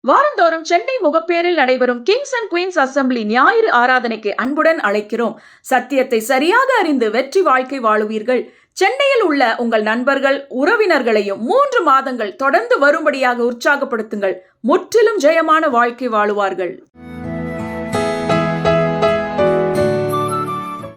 வாரந்தோறும் சென்னை முகப்பேரில் நடைபெறும் Kings and queens assembly ஞாயிறு ஆராதனைக்கு அன்புடன் அழைக்கிறோம். சத்தியத்தை சரியாக அறிந்து வெற்றி வாழ்க்கை வாழுவீர்கள். சென்னையில் உள்ள உங்கள் நண்பர்கள், உறவினர்களையும் 3 மாதங்கள் தொடர்ந்து வரும்படியாக உற்சாகப்படுத்துங்கள். முற்றிலும் ஜெயமான வாழ்க்கை வாழுவார்கள்.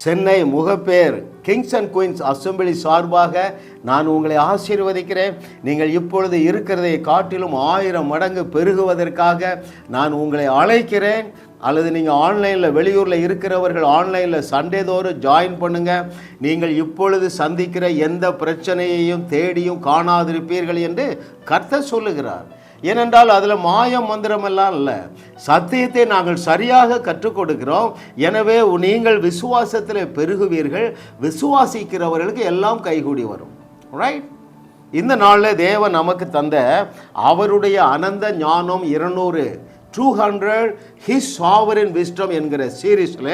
Chennai Mogappair kings and queens assembly சார்பாக நான் உங்களை ஆசீர்வதிக்கிறேன். நீங்கள் இப்பொழுது இருக்கிறதை காட்டிலும் 1000 மடங்கு பெருகுவதற்காக நான் உங்களை அழைக்கிறேன். அல்லது நீங்கள் ஆன்லைனில் வெளியூரில் இருக்கிறவர்கள் ஆன்லைனில் சண்டே தோறும் ஜாயின் பண்ணுங்கள். நீங்கள் இப்பொழுது சந்திக்கிற எந்த பிரச்சனையையும் தேடியும் காணாதிருப்பீர்கள் என்று கர்த்தர் சொல்லுகிறார். ஏனென்றால் அதில் மாயம் மந்திரமெல்லாம் இல்லை, சத்தியத்தை நாங்கள் சரியாக கற்றுக் கொடுக்கிறோம். எனவே நீங்கள் விசுவாசத்தில் பெருகுவீர்கள். விசுவாசிக்கிறவர்களுக்கு எல்லாம் கைகூடி வரும். ரைட்? இந்த நாளில் தேவன் நமக்கு தந்த அவருடைய அனந்த ஞானம் 200 ஹிஸ் சாவரின் விஸ்டம் என்கிற சீரீஸில்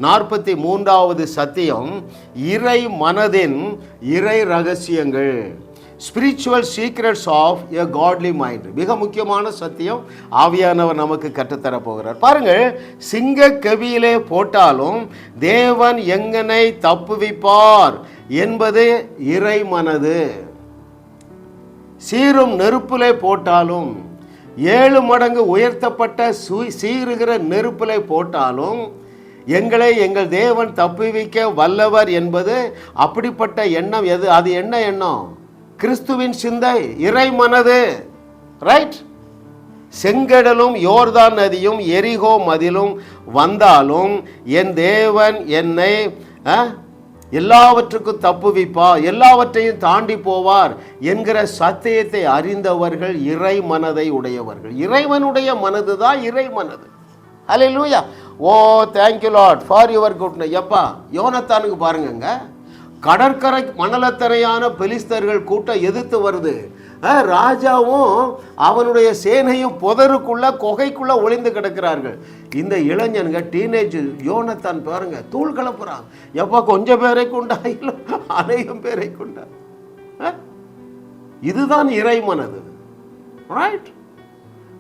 43வது சத்தியம், இறை மனதின் இறை ரகசியங்கள், spiritual secrets of a godly mind. மிக முக்கியமான சத்தியம் ஆவியானவர் நமக்கு கற்றுத்தரப் போகிறார். பாருங்கள், சிங்க கவியிலே போட்டாலும் தேவன் எங்கனை தப்புவிப்பார் என்பது இறை மனது. சீரும் நெருப்பிலே போட்டாலும் 7 மடங்கு உயர்த்தப்பட்ட சீருகிற நெருப்பிலே போட்டாலும் எங்களை எங்கள் தேவன் தப்புவிக்க வல்லவர் என்பது அப்படிப்பட்ட எண்ணம். எது அது? என்ன எண்ணம்? கிறிஸ்துவின் சிந்தை, இறை மனது. ரைட்? செங்கடலும் யோர்தான் நதியும் எரிகோ மதிலும் வந்தாலும் என் தேவன் என்னை எல்லாவற்றுக்கும் தப்புவிப்பார், எல்லாவற்றையும் தாண்டி போவார் என்கிற சத்தியத்தை அறிந்தவர்கள் இறை மனதை உடையவர்கள். இறைவனுடைய மனது தான் இறை மனது. Hallelujah. Oh thank you lord for your goodness. எப்பா யோனத்தானுக்கு பாருங்க, கடற்கரை மணலத்தரையான பெலிஸ்தர்கள் கூட்டம் எதிர்த்து வருது. ராஜாவும் அவனுடைய சேனையும் புதருக்குள்ள குகைக்குள்ள ஒளிந்து கிடக்கிறார்கள். இந்த இளைஞனுங்க டீனேஜ் யோனத்தான் பாருங்க தூள் கலப்புறான். எப்பா கொஞ்சம் பேரை கொண்டா இல்லை அநேகம் பேரை கொண்டா. இதுதான் இறை மனது. ரைட்?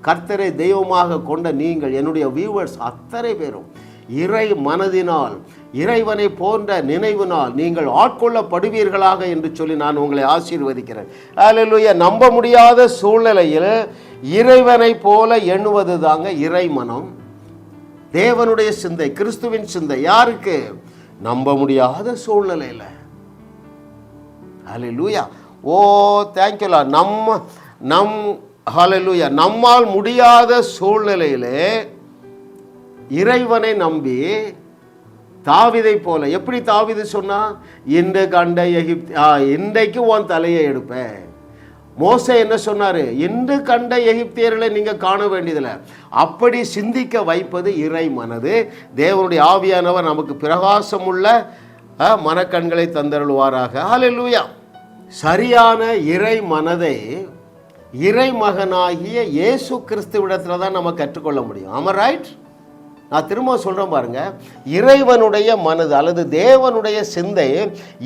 கர்த்தரை தெய்வமாக கொண்ட நீங்கள், என்னுடைய வியூவர்ஸ் அத்தனை பேரும் இறை மனதினால், இறைவனை போன்ற நினைவினால் நீங்கள் ஆட்கொள்ளப்படுவீர்களாக என்று சொல்லி நான் உங்களை ஆசீர்வதிக்கிறேன். அல்லேலூயா. நம்ப முடியாத சூழ்நிலையில் இறைவனை போல எண்ணுவது தாங்க இறை மனம். தேவனுடைய சிந்தை, கிறிஸ்துவின் சிந்தை யாருக்கு? நம்ப முடியாத சூழ்நிலையில். அல்லேலூயா. ஓ தேங்க்யூ லார்ட். ஹல்லேலூயா. நம்மால் முடியாத சூழ்நிலையிலே இறைவனை நம்பி தாவீதை போல, எப்படி தாவீது சொன்னா, இன்று கண்ட இன்றைக்கு உன் தலையை எடுப்பேன். மோசே என்ன சொன்னாரு? இன்று கண்ட எகிப்தியர்களை நீங்க காண வேண்டியதில்லை. அப்படி சிந்திக்க வைப்பது இறை மனது. தேவனுடைய ஆவியானவர் நமக்கு பிரகாசமுள்ள மனக்கண்களை தந்தருள்வாராக. ஹல்லேலூயா. சரியான இறை மனதை இறை மகனாகிய இயேசு கிறிஸ்துவிடத்துல தான் நம்ம கற்றுக்கொள்ள முடியும். ஆமா, ரைட்? நான் திரும்ப சொல்கிறேன் பாருங்க, இறைவனுடைய மனது அல்லது தேவனுடைய சிந்தை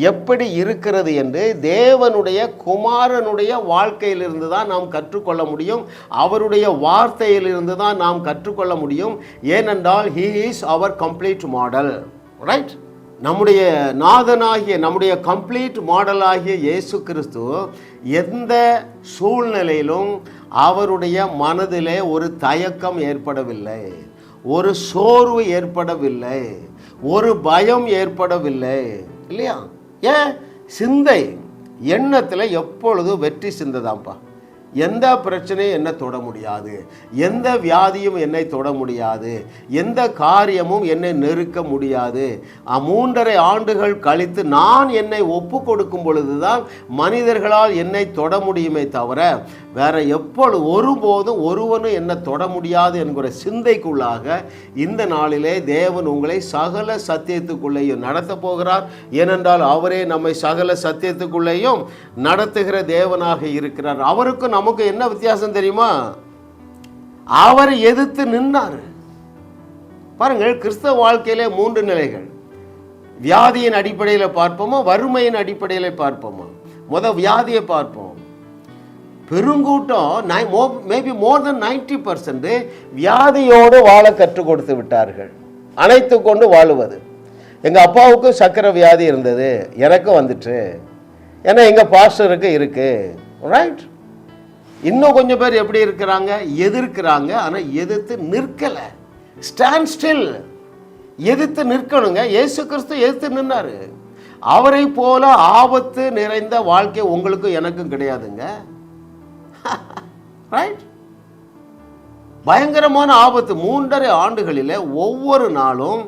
எப்படி இருக்கிறது என்று தேவனுடைய குமாரனுடைய வாழ்க்கையிலிருந்து தான் நாம் கற்றுக்கொள்ள முடியும். அவருடைய வார்த்தையிலிருந்து தான் நாம் கற்றுக்கொள்ள முடியும். ஏனென்றால் ஹீ இஸ் அவர் கம்ப்ளீட் மாடல். ரைட்? நம்முடைய நாதனாகிய, நம்முடைய கம்ப்ளீட் மாடலாகிய இயேசு கிறிஸ்து எந்த சூழ்நிலையிலும் அவருடைய மனதிலே ஒரு தயக்கம் ஏற்படவில்லை, ஒரு சோர்வு ஏற்படவில்லை, ஒரு பயம் ஏற்படவில்லை. இல்லையா? ஏன்? சிந்தை, எண்ணத்தில் எப்பொழுதும் வெற்றி சிந்தைதான்ப்பா. எந்த பிரச்சனையும் என்னை தொட முடியாது, எந்த வியாதியும் என்னை தொட முடியாது, எந்த காரியமும் என்னை நெருக்க முடியாது. 3.5 ஆண்டுகள் கழித்து நான் என்னை ஒப்பு கொடுக்கும் பொழுதுதான் மனிதர்களால் என்னை தொட முடியுமே தவிர வேற ஒருபோதும் ஒருவனும் என்னை தொட முடியாது என்கிற சிந்தைக்குள்ளாக இந்த நாளிலே தேவன் உங்களை சகல சத்தியத்துக்குள்ளேயும் நடத்த போகிறார். ஏனென்றால் அவரே நம்மை சகல சத்தியத்துக்குள்ளேயும் நடத்துகிற தேவனாக இருக்கிறார். அவருக்கு நமக்கு என்ன வித்தியாசம் தெரியுமா? அவர் எதிர்த்து நின்றார். பாருங்கள், கிறிஸ்தவ வாழ்க்கையிலே 3 நிலைகள். வியாதியின் அடிப்படையில் பார்ப்போமா, வறுமையின் அடிப்படையில் பார்ப்போமா? வியாதியை பார்ப்போம். பெருங்கூட்டம் மேபி மோர் தென் 90% வியாதியோடு வாழ கற்றுக் கொடுத்து விட்டார்கள். அணைத்து கொண்டு வாழுவது. எங்கள் அப்பாவுக்கு சக்கரை வியாதி இருந்தது, எனக்கும் வந்துட்டு, ஏன்னா எங்கள் பாஸ்டருக்கு இருக்கு. ரைட். இன்னும் கொஞ்சம் பேர் எப்படி இருக்கிறாங்க, எதிர்க்கிறாங்க, ஆனால் எதிர்த்து நிற்கலை. Stand still. எதிர்த்து நிற்கணுங்க. இயேசு கிறிஸ்து எதிர்த்து நின்னாரு. அவரை போல ஆபத்து நிறைந்த வாழ்க்கை உங்களுக்கும் எனக்கும் கிடையாதுங்க. ரைட். பயங்கரமான ஆபத்து. 3.5 ஆண்டுகளில் ஒவ்வொரு நாளும்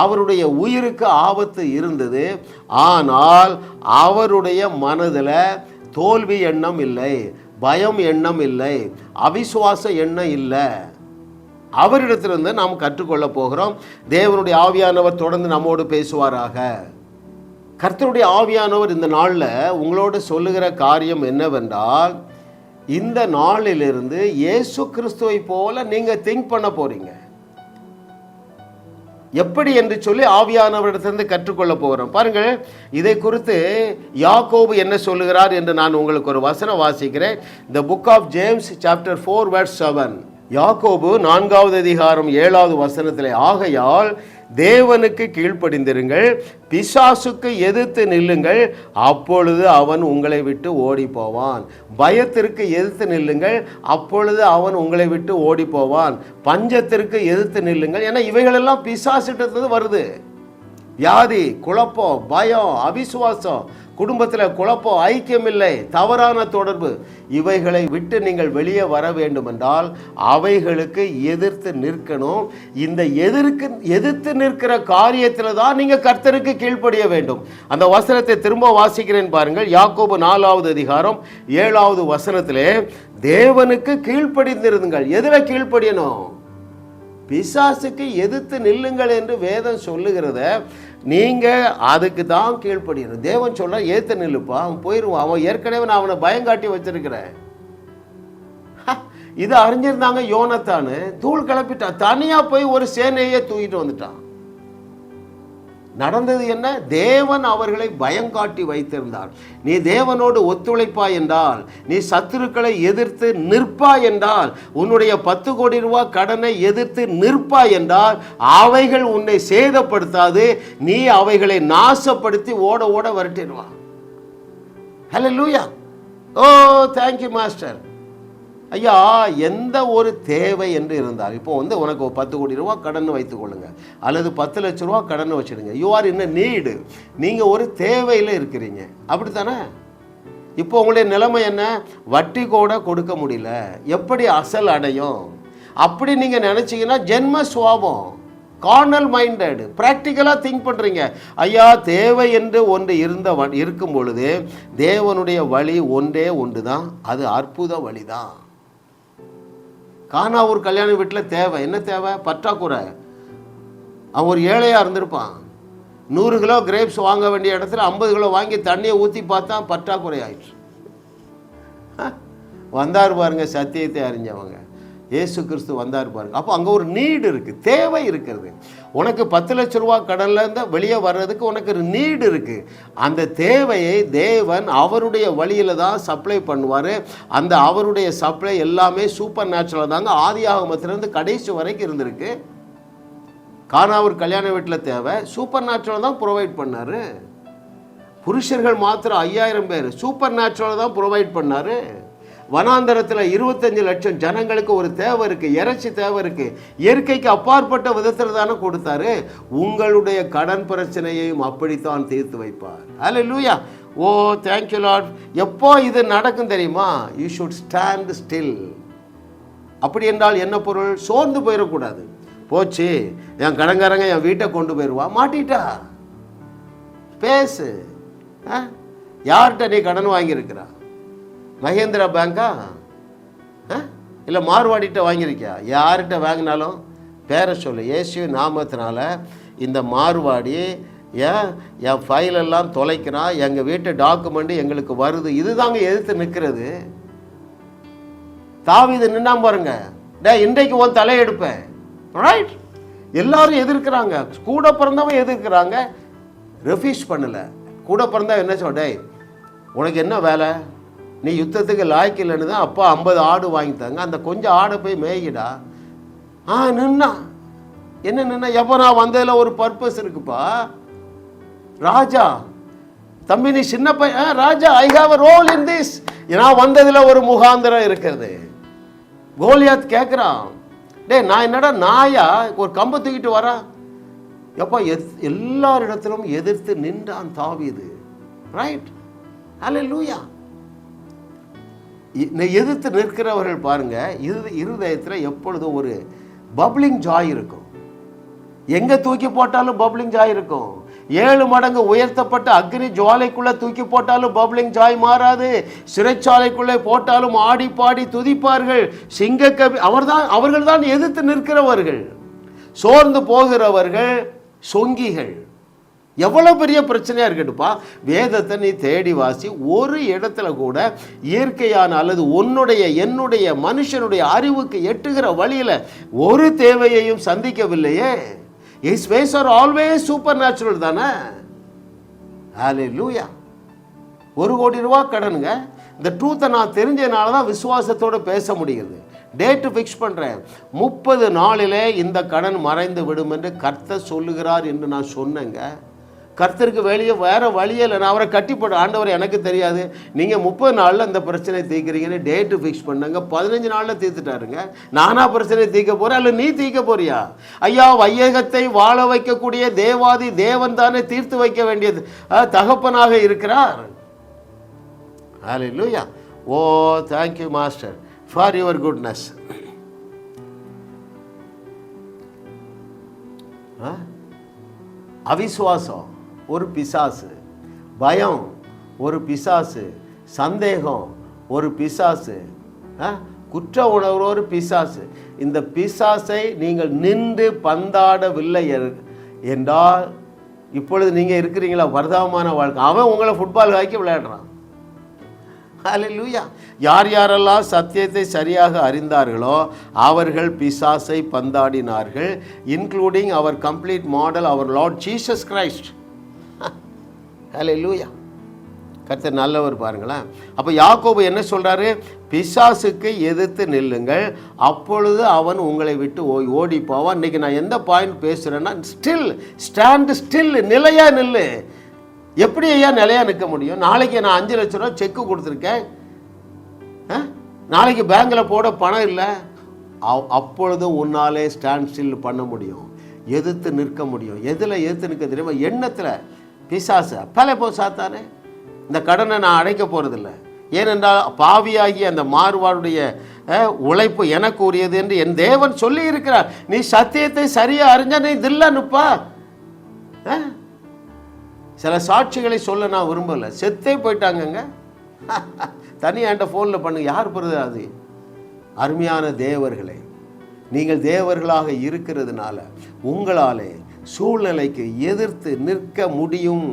அவருடைய உயிருக்கு ஆபத்து இருந்தது. ஆனால் அவருடைய மனதில் தோல்வி எண்ணம் இல்லை, பயம் எண்ணம் இல்லை, அவிசுவாச எண்ணம் இல்லை. அவரிடத்திலிருந்து நாம் கற்றுக்கொள்ள போகிறோம். தேவனுடைய ஆவியானவர் தொடர்ந்து நம்மோடு பேசுவாராக. கர்த்தருடைய ஆவியானவர் இந்த நாளில் உங்களோடு சொல்லுகிற காரியம் என்னவென்றால், இந்த நாளிலிருந்து இயேசு கிறிஸ்துவை போல நீங்கள் திங்க் பண்ண போறீங்க. எப்படி என்று சொல்லி ஆவியானவரிடத்திலிருந்து கற்றுக்கொள்ள போகிறோம். பாருங்கள், இதை குறித்து யாக்கோபு என்ன சொல்லுகிறார் என்று நான் உங்களுக்கு ஒரு வசனம் வாசிக்கிறேன். The book of James chapter 4 verse 7. யாக்கோபு 4வது அதிகாரம் 7வது வசனத்திலே, ஆகையால் தேவனுக்கு கீழ்ப்படிந்திருங்கள், பிசாசுக்கு எதிர்த்து நில்லுங்கள், அப்பொழுது அவன் உங்களை விட்டு ஓடி போவான். பயத்திற்கு எதிர்த்து நில்லுங்கள், அப்பொழுது அவன் உங்களை விட்டு ஓடி போவான். பஞ்சத்திற்கு எதிர்த்து நில்லுங்கள். ஏன்னா இவைகளெல்லாம் பிசாசிட்டது வருது. வியாதி, குழப்பம், பயம், அவிசுவாசம், குடும்பத்தில் குழப்பம், ஐக்கியம் இல்லை, தவறான தொடர்பு, இவைகளை விட்டு நீங்கள் வெளியே வர வேண்டும் என்றால் அவைகளுக்கு எதிர்த்து நிற்கணும். இந்த எதிர்த்து நிற்கிற காரியத்தில் தான் நீங்கள் கர்த்தருக்கு கீழ்ப்படிய வேண்டும். அந்த வசனத்தை திரும்ப வாசிக்கிறேன் பாருங்கள். யாக்கோபு 4வது அதிகாரம் 7வது வசனத்திலே, தேவனுக்கு கீழ்ப்படிந்திருங்கள். எதில் கீழ்ப்படியணும்? பிசாசுக்கு எதிர்த்து நில்லுங்கள் என்று வேதம் சொல்லுகிறத நீங்கள் அதுக்கு தான் கீழ்ப்படியணும். தேவன் சொல்ல ஏற்று நில்லுப்பா, அவன் போயிடுவான், அவன் ஏற்கனவே நான் அவனை பயங்காட்டி வச்சிருக்கிறேன். இது அறிஞ்சிருந்தாங்க யோனத்தானு, தூள் கிளப்பிட்டான், தனியாக போய் ஒரு சேனையே தூக்கிட்டு வந்துட்டான். நடந்தது என்ன? தேவன் அவர்களை பயங்காட்டி வைத்திருந்தார். நீ தேவனோடு ஒத்துழைப்பாய் என்றால், நீ சத்துருக்களை எதிர்த்து நிற்பாய் என்றால், உன்னுடைய 10 கோடி ரூபாய் கடனை எதிர்த்து நிற்பாய் என்றால் அவைகள் உன்னை சேதப்படுத்தாது. நீ அவைகளை நாசப்படுத்தி ஓட ஓட வரட்டிடுவான். ஹல்லேலூயா. Oh thank you master. ஐயா, எந்த ஒரு தேவை என்று இருந்தால், இப்போ உனக்கு 10 கோடி ரூபா கடன் வைத்துக் கொள்ளுங்க, அல்லது 10 லட்ச ரூபா கடன் வச்சுடுங்க. You are in need. நீங்கள் ஒரு தேவையில் இருக்கிறீங்க, அப்படித்தானே? இப்போ உங்களுடைய நிலைமை என்ன? வட்டி கூட கொடுக்க முடியல, எப்படி அசல் அடையும்? அப்படி நீங்கள் நினச்சிங்கன்னா ஜென்ம சுவாபம், கார்னல் மைண்டட், ப்ராக்டிக்கலாக திங்க் பண்ணுறீங்க. ஐயா, தேவை என்று ஒன்று இருக்கும் பொழுது தேவனுடைய வழி ஒன்றே ஒன்று தான், அது அற்புத வழி தான். கானா ஒரு கல்யாண வீட்டில் தேவை என்ன? தேவை பற்றாக்குறை. அவன் ஒரு ஏழையாக இருந்திருப்பான். 100 கிலோ கிரேப்ஸ் வாங்க வேண்டிய இடத்துல 50 கிலோ வாங்கி தண்ணியை ஊற்றி பார்த்தா பற்றாக்குறை ஆயிடுச்சு. வந்தார் பாருங்க, சத்தியத்தை அறிஞ்சவங்க, இயேசு கிறிஸ்து வந்தார் பாருங்க. அப்போ அங்கே ஒரு நீடு இருக்குது, தேவை இருக்கிறது. உனக்கு 10 லட்ச ரூபா கடன்லேருந்து வெளியே வர்றதுக்கு உனக்கு ஒரு நீடு இருக்குது. அந்த தேவையை தேவன் அவருடைய வழியில் தான் சப்ளை பண்ணுவார். அந்த அவருடைய சப்ளை எல்லாமே சூப்பர் நேச்சுரலாக தாங்க ஆதி ஆகமத்திலேருந்து கடைசி வரைக்கும் இருந்திருக்கு. கானாவூர் கல்யாண வீட்டில் தேவை சூப்பர் நேச்சுரல் தான் ப்ரொவைட் பண்ணார். புருஷர்கள் மாத்திரம் 5000 பேர் சூப்பர் நேச்சுரல் தான் ப்ரொவைட் பண்ணார். வனாந்தரத்தில் 25 லட்சம் ஜனங்களுக்கு ஒரு தேவை இருக்குது, இறைச்சி தேவை இருக்குது. இயற்கைக்கு அப்பாற்பட்ட விதத்தில் தானே கொடுத்தாரு. உங்களுடைய கடன் பிரச்சனையையும் அப்படித்தான் தீர்த்து வைப்பார். ஹல்லேலூயா. Oh thank you Lord. எப்போ இது நடக்கும் தெரியுமா? You should stand still. அப்படி என்றால் என்ன பொருள்? சோர்ந்து போயிடக்கூடாது. போச்சு, என் கடன்காரங்க என் வீட்டை கொண்டு போயிடுவா, மாட்டிட்டா. பேசு. யார்கிட்ட நீ கடன் வாங்கியிருக்கிறா? மகேந்திரா பேங்கா இல்லை மார்வாடிகிட்ட வாங்கியிருக்கியா? யார்கிட்ட வாங்கினாலும் பேரை சொல்லு. இயேசு நாமத்தினால இந்த மார்வாடி என் ஃபைலெல்லாம் தொலைக்கிறான், எங்கள் வீட்டு டாக்குமெண்ட் எங்களுக்கு வருது. இதுதாங்க எதிர்த்து நிற்கிறது. தாவீது நின்னா பாருங்க, இன்றைக்கு உன் தலையெடுப்பேன். ரைட். எல்லாரும் எதிர்க்கிறாங்க, கூட பிறந்தவன் எதிர்க்கிறாங்க, ரெஃப்யூஸ் பண்ணலை. கூட பிறந்தவன் என்ன சொல்ல, உனக்கு என்ன வேலை? நீ யுத்தத்துக்கு லாய்க்கு இல்லைன்னு தான் அப்பா 50 ஆடு வாங்கித்தாங்க, அந்த கொஞ்சம் ஆடை போய் மேய்கிடா. நின்னா என்ன நின்னா, எப்போ நான் வந்ததில் ஒரு பர்பஸ் இருக்குப்பா. ராஜா தம்பி நீ சின்ன பையன், ராஜா I have a role in this, நான் வந்ததில் ஒரு முகாந்திரம் இருக்கிறது. கோலியாத் கேட்குறான், டே நான் என்னடா நாயா ஒரு கம்பை தூக்கிட்டு வரா? எப்பா எல்லாரிடத்திலும் எதிர்த்து நின்றான் தாவீது. ரைட், ஹல்லேலூயா. எதிர்த்து நிற்கிறவர்கள் பாருங்க, இருதயத்தில் எப்பொழுதும் ஒரு பப்ளிங் ஜாய் இருக்கும். எங்க தூக்கி போட்டாலும் பப்ளிங் ஜாய் இருக்கும். 7 மடங்கு உயர்த்தப்பட்ட அக்னி ஜுவாலைக்குள்ள தூக்கி போட்டாலும் பப்ளிங் ஜாய் மாறாது. சிறைச்சாலைக்குள்ளே போட்டாலும் ஆடி பாடி துதிப்பார்கள். சிங்கக்கவி அவர்கள் தான் எதிர்த்து நிற்கிறவர்கள். சோர்ந்து போகிறவர்கள் சொங்கிகள். எவ்வளவு பெரிய பிரச்சனையா இருக்கட்டுப்பா, வேதத்தை நீ தேடி வாசி, ஒரு இடத்துல கூட இயற்கையான அல்லது என்னுடைய மனுஷனுடைய அறிவுக்கு எட்டுகிற வழியில ஒரு தேவையையும் சந்திக்கவில்லையே. His ways are always supernatural தானே. ஹல்லேலூயா. 1 கோடி ரூபாய் கடனுங்க. இந்த ட்ரூத்தை நான் தெரிஞ்சதுனால தான் விசுவாசத்தோடு பேச முடியுது. டேட்டு ஃபிக்ஸ் பண்ணுறேன், 30 நாளிலே இந்த கடன் மறைந்து விடும் என்று கர்த்தர் சொல்லுகிறார் என்று நான் சொன்னேங்க. கர்த்தருக்கு வெளியே வேறு வழியே இல்லை. நான் அவரை கட்டிப்பட, ஆண்டவர் எனக்கு தெரியாது, நீங்கள் 30 நாளில் இந்த பிரச்சனை தீர்க்கிறீங்கன்னு டேட்டு ஃபிக்ஸ் பண்ணாங்க. 15 நாளில் தீர்த்துட்டாருங்க. நானா பிரச்சனை தீர்க்க போகிறேன் அல்ல நீ தீர்க்க போறியா? ஐயா, வையகத்தை வாழ வைக்கக்கூடிய தேவாதி தேவன் தானே தீர்த்து வைக்க வேண்டியது தகப்பனாக இருக்கிறார். Hallelujah. Oh thank you master for your goodness. அவிசுவாசம் ஒரு பிசாசு, பயம் ஒரு பிசாசு, சந்தேகம் ஒரு பிசாசு, குற்ற உணர்வு ஒரு பிசாசு. இந்த பிசாசை நீங்கள் நின்று பந்தாடவில்லை என்றால் இப்பொழுது நீங்கள் இருக்கிறீங்களா பரிதாபமான வாழ்க்கை. அவன் உங்களை ஃபுட்பால் வாக்கி விளையாடுறான். ஹல்லேலூயா. யார் யாரெல்லாம் சத்தியத்தை சரியாக அறிந்தார்களோ அவர்கள் பிசாசை பந்தாடினார்கள், இன்க்ளூடிங் அவர் கம்ப்ளீட் மாடல் அவர் லார்ட் ஜீசஸ் கிரைஸ்ட். ஹல்லேலூயா. கர்த்தர் நல்லவர் பாருங்களேன். அப்போ யாக்கோபு என்ன சொல்கிறாரு? பிசாசுக்கு எதிர்த்து நில்லுங்கள், அப்பொழுது அவன் உங்களை விட்டு ஓடி போவான். இன்றைக்கி நான் எந்த பாயிண்ட் பேசுகிறேன்னா, ஸ்டாண்ட் ஸ்டில், நிலையாக நில்லு. எப்படி ஐயா நிலையாக நிற்க முடியும்? நாளைக்கு நான் 5 லட்ச ரூபா செக்கு கொடுத்துருக்கேன், நாளைக்கு பேங்கில் போட பணம் இல்லை. அப்பொழுதும் உன்னாலே ஸ்டாண்ட் ஸ்டில் பண்ண முடியும், எதிர்த்து நிற்க முடியும். எதில் எதிர்த்து நிற்க தெரியுமா? எண்ணத்தில். பிசாசு அப்பலே போ சாத்தானே, இந்த கடனை நான் அடைக்க போகிறதில்ல, ஏனென்றால் பாவியாகி அந்த மாறுவாருடைய உழைப்பு எனக்கு உரியது என்று என் தேவன் சொல்லி இருக்கிறார். நீ சத்தியத்தை சரியாக அறிஞ்சா நீ தில்ல நிற்பா. சில சாட்சிகளை சொல்ல நான் விரும்பலை, செத்தே போயிட்டாங்கங்க. தனியாண்ட ஃபோனில் பண்ணுங்க, யார் போகிறது அது? அருமையான தேவர்களே, நீங்கள் தேவர்களாக இருக்கிறதுனால உங்களாலே சூழ்நிலைக்கு எதிர்த்து நிற்க முடியும்,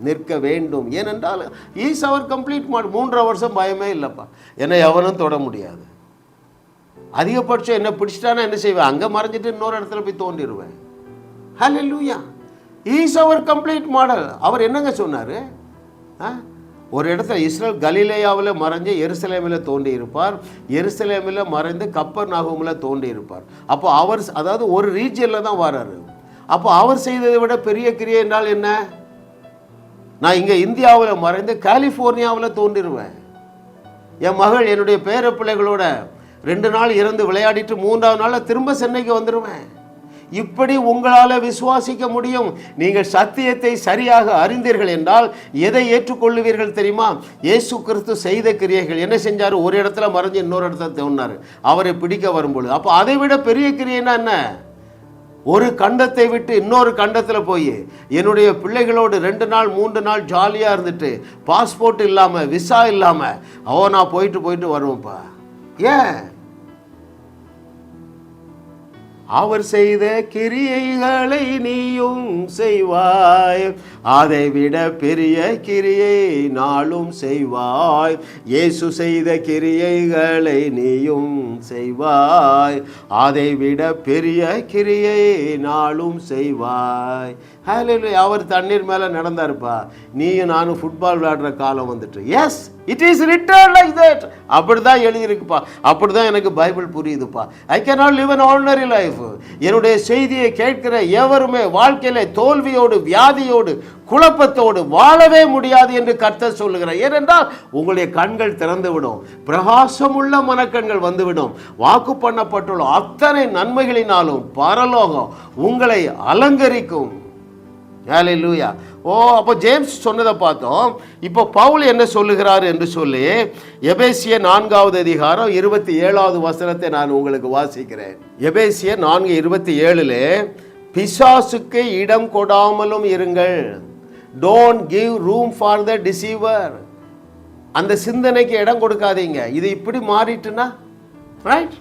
நிற்க வேண்டும். ஏனென்றால் ஈஸ் அவர் கம்ப்ளீட் 3 வருஷம் பயமே இல்லைப்பா, என்னை எவனும் தொட முடியாது. அதிகபட்சம் என்ன பிடிச்சிட்டானா என்ன செய்வேன்? அங்கே மறைஞ்சிட்டு இன்னொரு இடத்துல போய் தோண்டிடுவேன். ஹல்லேலூயா. ஈஸ் அவர் கம்ப்ளீட் மாடல். அவர் என்னங்க சொன்னார்? ஒரு இடத்துல இஸ்ரேல் கலிலேயாவில் மறைஞ்சு எருசலேமில் தோண்டி இருப்பார், எருசலேமில் மறைந்து கப்பர் நாகூமில் தோண்டி இருப்பார். அப்போ அவர் அதாவது ஒரு ரீஜியனில் தான் வர்றாரு. அப்போ அவர் செய்ததை விட பெரிய கிரியை என்றால் என்ன? நான் இங்கே இந்தியாவில் மறைந்து கலிஃபோர்னியாவில் தோன்றிடுவேன். என் மகள் என்னுடைய பேர பிள்ளைகளோட 2 நாள் இறந்து விளையாடிட்டு 3ஆவது நாளில் திரும்ப சென்னைக்கு வந்துடுவேன். இப்படி உங்களால் விசுவாசிக்க முடியும். நீங்கள் சத்தியத்தை சரியாக அறிந்தீர்கள் என்றால் எதை ஏற்றுக்கொள்ளுவீர்கள் தெரியுமா? இயேசு கிறிஸ்து செய்த கிரியைகள் என்ன செஞ்சார்? ஒரு இடத்துல மறைஞ்சு இன்னொரு இடத்துல தோன்றார் அவரை பிடிக்க வரும்பொழுது. அப்போ அதை விட பெரிய கிரியைன்னா என்ன? ஒரு கண்டத்தை விட்டு இன்னொரு கண்டத்தில் போய் என்னுடைய பிள்ளைகளோடு 2 நாள் 3 நாள் ஜாலியாக இருந்துட்டு பாஸ்போர்ட் இல்லாமல் விசா இல்லாமல் நான் போயிட்டு வருவேன்ப்பா. ஏன்? அவர் செய்த கிரியைகளை நீயும் செய்வாய், அதை விட பெரிய கிரியை நாளும் செய்வாய். இயேசு செய்த கிரியைகளை நீயும் செய்வாய், அதை விட பெரிய கிரியை நாளும் செய்வாய். ஹalleluya. அவர் தண்ணீர் மேலே நடந்தாருப்பா. நீயும் நானும் ஃபுட்பால் விளையாடுற காலம் வந்துட்டு. Yes, it is written like that. அப்படி தான் எழுதியிருக்குப்பா. அப்படி தான் எனக்கு பைபிள் புரியுதுப்பா. I can not live an ordinary life. என்னுடைய செய்தியை கேட்கிற எவருமே வாழ்க்கையில தோல்வியோடு, வியாதியோடு, குழப்பத்தோடு வாழவே முடியாது என்று கர்த்தர் சொல்லுகிறார். ஏனென்றால் உங்களுடைய கண்கள் திறந்து விடும், பிரகாசமுள்ள மனக்கண்கள் வந்துவிடும். வாக்கு பண்ணப்பட்டுள்ள அத்தனை நன்மைகளினாலும் பரலோகம் உங்களை அலங்கரிக்கும். ஹalleluya. அப்போ ஜேம்ஸ் சொன்னதை பார்த்தோம். இப்போ பவுல் என்ன சொல்லுகிறார் என்று சொல்லி எபேசியர் 4வது அதிகாரம் 27வது வசனத்தை நான் உங்களுக்கு வாசிக்கிறேன். எபேசியர் 4:27 பிசாசுக்கு இடம் கொடாமலும் இருங்கள். Don't give room for the deceiver. அந்த சிந்தனைக்கு இடம் கொடுக்காதீங்க. இது இப்படி மாறிட்டுனா ரைட்,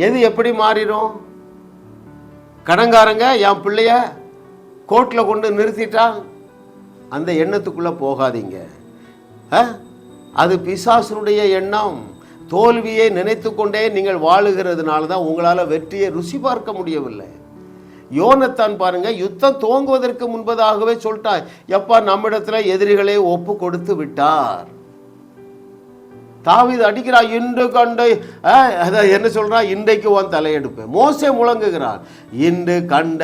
எது எப்படி மாறிடும்? கடன்காரங்க என் பிள்ளைய கோர்ட்டில் கொண்டு நிறுத்திட்டா அந்த எண்ணத்துக்குள்ளே போகாதீங்க. அது பிசாசுனுடைய எண்ணம். தோல்வியை நினைத்து கொண்டே நீங்கள் வாழுகிறதுனால தான் உங்களால் வெற்றியை ருசி பார்க்க முடியவில்லை. யோனத்தான் பாருங்க, யுத்தம் துவங்குவதற்கு முன்பதாகவே சொல்லிட்டார், எப்பா நம்மிடத்துல எதிரிகளை ஒப்பு கொடுத்து விட்டார். தாவீது அடிக்கிறா, இன்று கண்ட என்ன சொல்றா, இன்றைக்கு உன் தலையெடுப்பேன். மோசே முழங்குகிறார், இன்று கண்ட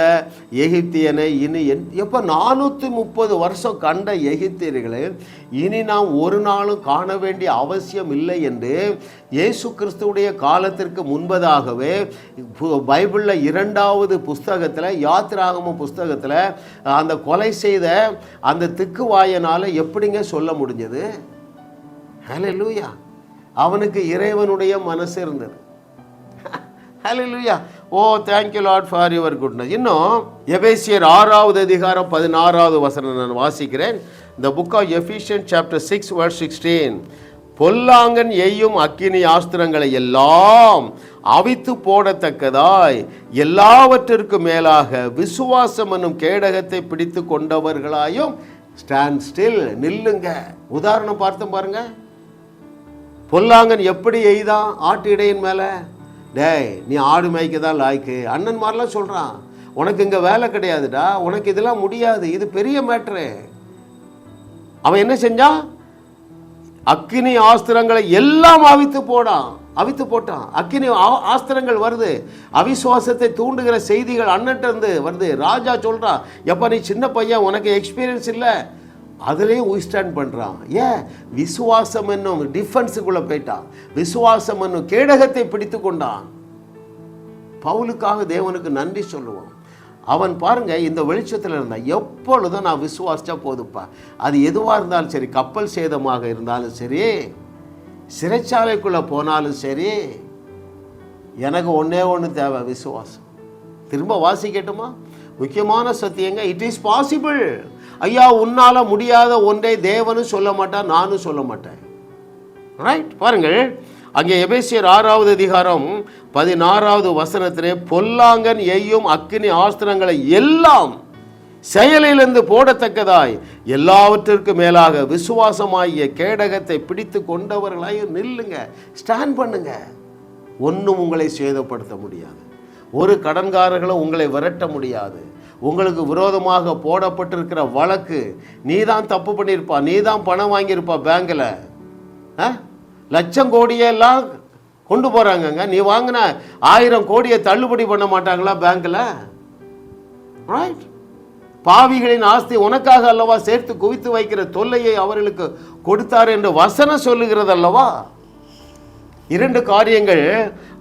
எகிப்தியனை இனி எப்ப 430 வருஷம் கண்ட எகிப்தியர்களை இனி நாம் ஒரு நாளும் காண வேண்டிய அவசியம் இல்லை என்று இயேசு கிறிஸ்துவுடைய காலத்திற்கு முன்பதாகவே பைபிளில் 2வது புஸ்தகத்தில், யாத்திராகம புஸ்தகத்தில் அந்த கொலை செய்த அந்த திக்குவாயனால் எப்படிங்க சொல்ல முடிஞ்சது? ஹல்லேலூயா. அவனுக்கு இறைவனுடைய மனசு இருந்தது. Hallelujah. Thank you lord for your goodness. இன்னும் எபேசியர் 6வது அதிகாரம் 16வது வசனம் நான் வாசிக்கிறேன். The book of Ephesians chapter 6 verse 16. பொல்லாங்கன் எய்யும் அக்கினி ஆஸ்திரங்களை எல்லாம் அவித்து போடத்தக்கதாய் எல்லாவற்றிற்கும் மேலாக விசுவாசம் என்னும் கேடகத்தை பிடித்து கொண்டவர்களாயும் ஸ்டாண்ட் ஸ்டில், நில்லுங்க. உதாரணம் பார்த்து பாருங்க. பொல்லாங்கன் எப்படி எய்தான் ஆட்டு இடையின் மேலே? டேய், நீ ஆடு மேய்க்க தான் லாய்க்கு. அண்ணன் மாதிரிலாம் சொல்கிறான், உனக்கு இங்கே வேலை கிடையாதுடா, உனக்கு இதெல்லாம் முடியாது, இது பெரிய மேட்ரு. அவன் என்ன செஞ்சான்? அக்கினி ஆஸ்திரங்களை எல்லாம் அவித்து போட்டான். அக்கினி ஆஸ்திரங்கள் வருது, அவிசுவாசத்தை தூண்டுகிற செய்திகள் அண்ணன்ட்டு வருது. ராஜா சொல்கிறான், எப்போ நீ சின்ன பையன், உனக்கு எக்ஸ்பீரியன்ஸ் இல்லை, அதுலேயும் உயிஸ்டாண்ட் பண்ணுறான். ஏன்? விசுவாசம் என்னும் டிஃபென்ஸுக்குள்ளே போயிட்டான். விசுவாசம் என்னும் கேடகத்தை பிடித்து கொண்டான். பவுலுக்காக தேவனுக்கு நன்றி சொல்லுவோம். அவன் பாருங்க, இந்த வெளிச்சத்தில் இருந்தான். எப்பொழுதும் நான் விசுவாசிச்சா போதுப்பா, அது எதுவாக இருந்தாலும் சரி, கப்பல் சேதமாக இருந்தாலும் சரி, சிறைச்சாலைக்குள்ளே போனாலும் சரி, எனக்கு ஒன்றே ஒன்று தேவை, விசுவாசம். திரும்ப வாசிக்கட்டுமா? முக்கியமான சத்தியங்க. It is possible. ஐயா, உன்னால முடியாத ஒன்றை தேவனும் சொல்ல மாட்டான், நானும் சொல்ல மாட்டேன். ரைட், பாருங்கள். அங்கே எபேசியர் 6வது அதிகாரம் 16வது வசனத்திலே பொல்லாங்கன் எய்யும் அக்கினி ஆஸ்திரங்களை எல்லாம் செயலிலிருந்து போடத்தக்கதாய் எல்லாவற்றிற்கு மேலாக விசுவாசமாகிய கேடகத்தை பிடித்து கொண்டவர்களாயும் நில்லுங்க, ஸ்டாண்ட் பண்ணுங்க. ஒன்றும் உங்களை சேதப்படுத்த முடியாது. ஒரு கடன்காரர்களும் உங்களை விரட்ட முடியாது. உங்களுக்கு விரோதமாக போடப்பட்டிருக்கிற வழக்கு, நீ தான் தப்பு பண்ணியிருப்பா, நீ தான் பணம் வாங்கியிருப்பா பேங்கில், லட்சம் கோடியெல்லாம் கொண்டு போகிறாங்கங்க. நீ வாங்கின 1000 கோடியை தள்ளுபடி பண்ண மாட்டாங்களா பேங்கில்? ரைட். பாவிகளின் ஆஸ்தி உனக்காக அல்லவா சேர்த்து குவித்து வைக்கிற தொல்லையை அவர்களுக்கு கொடுத்தார் என்று வசனம் சொல்லுகிறது அல்லவா? 2 காரியங்கள்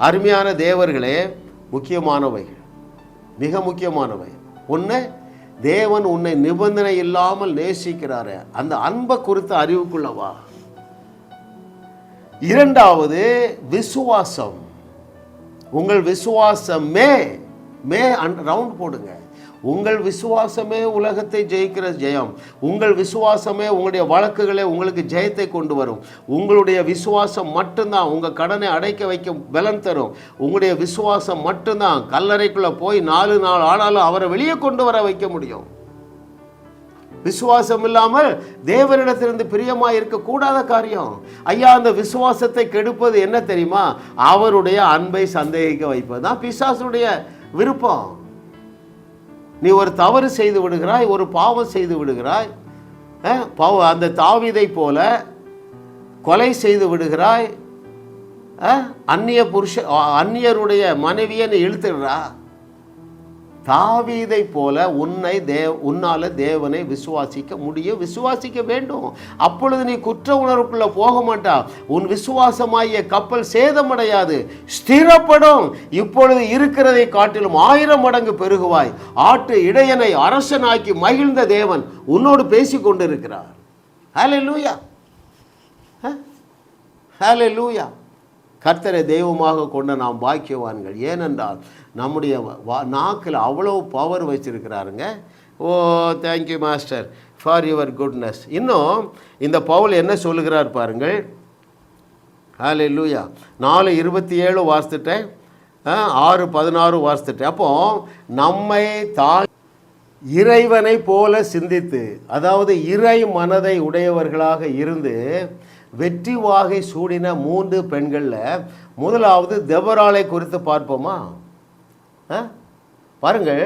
அருமையான தேவர்களே, முக்கியமானவைகள், மிக முக்கியமானவை. ஒன்று, தேவன் உன்னை நிபந்தனை இல்லாமல் நேசிக்கிறாரு, அந்த அன்பை குறித்த அறிவுக்குள்ளவா. 2வது, விசுவாசம். உங்கள் விசுவாசமே ரவுண்ட் போடுங்க. உங்கள் விசுவாசமே உலகத்தை ஜெயிக்கிற ஜெயம். உங்கள் விசுவாசமே உங்களுடைய வழக்குகளை உங்களுக்கு ஜெயத்தை கொண்டு வரும். உங்களுடைய விசுவாசம் மட்டும்தான் உங்கள் கடனை அடைக்க வைக்க பலன் தரும். உங்களுடைய விசுவாசம் மட்டும்தான் கல்லறைக்குள்ளே போய் 4 நாள் ஆனாலும் அவரை வெளியே கொண்டு வர வைக்க முடியும். விசுவாசம் இல்லாமல் தேவனிடத்திலிருந்து பிரியமாக இருக்கக்கூடாத காரியம். ஐயா, அந்த விசுவாசத்தை கெடுப்பது என்ன தெரியுமா? அவருடைய அன்பை சந்தேகிக்க வைப்பது தான் பிசாசுடைய விருப்பம். நீ ஒரு தவறு செய்து விடுகிறாய், ஒரு பாவம் செய்து விடுகிறாய், அந்த தாவீதை போல கொலை செய்து விடுகிறாய், அந்நியருடைய மனைவியை நீ இழுத்துடுறா. தாவீதை போல உன்னால தேவனை விசுவாசிக்க முடியும், விசுவாசிக்க வேண்டும். அப்பொழுது நீ குற்ற உணர்வுக்குள்ள போக மாட்டா. உன் விசுவாசமாகிய கப்பல் சேதமடையாது, ஸ்திரப்படும். இப்பொழுது இருக்கிறதை காட்டிலும் 1000 மடங்கு பெருகுவாய். ஆட்டு இடையனை அரசனாக்கி மகிழ்ந்த தேவன் உன்னோடு பேசி கொண்டிருக்கிறார். ஹல்லேலூயா, ஹல்லேலூயா. கர்த்தரை தெய்வமாக கொண்ட நாம் பாக்கியவான்கள். ஏனென்றால் நம்முடைய நாக்கில் அவ்வளோ பவர் வச்சிருக்கிறாருங்க. Oh, thank you master for your goodness. இன்னும் இந்த பவுல் என்ன சொல்லுகிறார் பாருங்கள். ஹல்லேலூயா. 4:27 வாசித்துட்டேன், 6:16 வாசித்துட்டேன். அப்போ நம்மை இறைவனை போல சிந்தித்து, அதாவது இறை மனதை உடையவர்களாக இருந்து வெற்றி வாகை சூடின 3 பெண்களில் முதலாவது தெபொராளை குறித்து பார்ப்போமா? பாருங்கள்,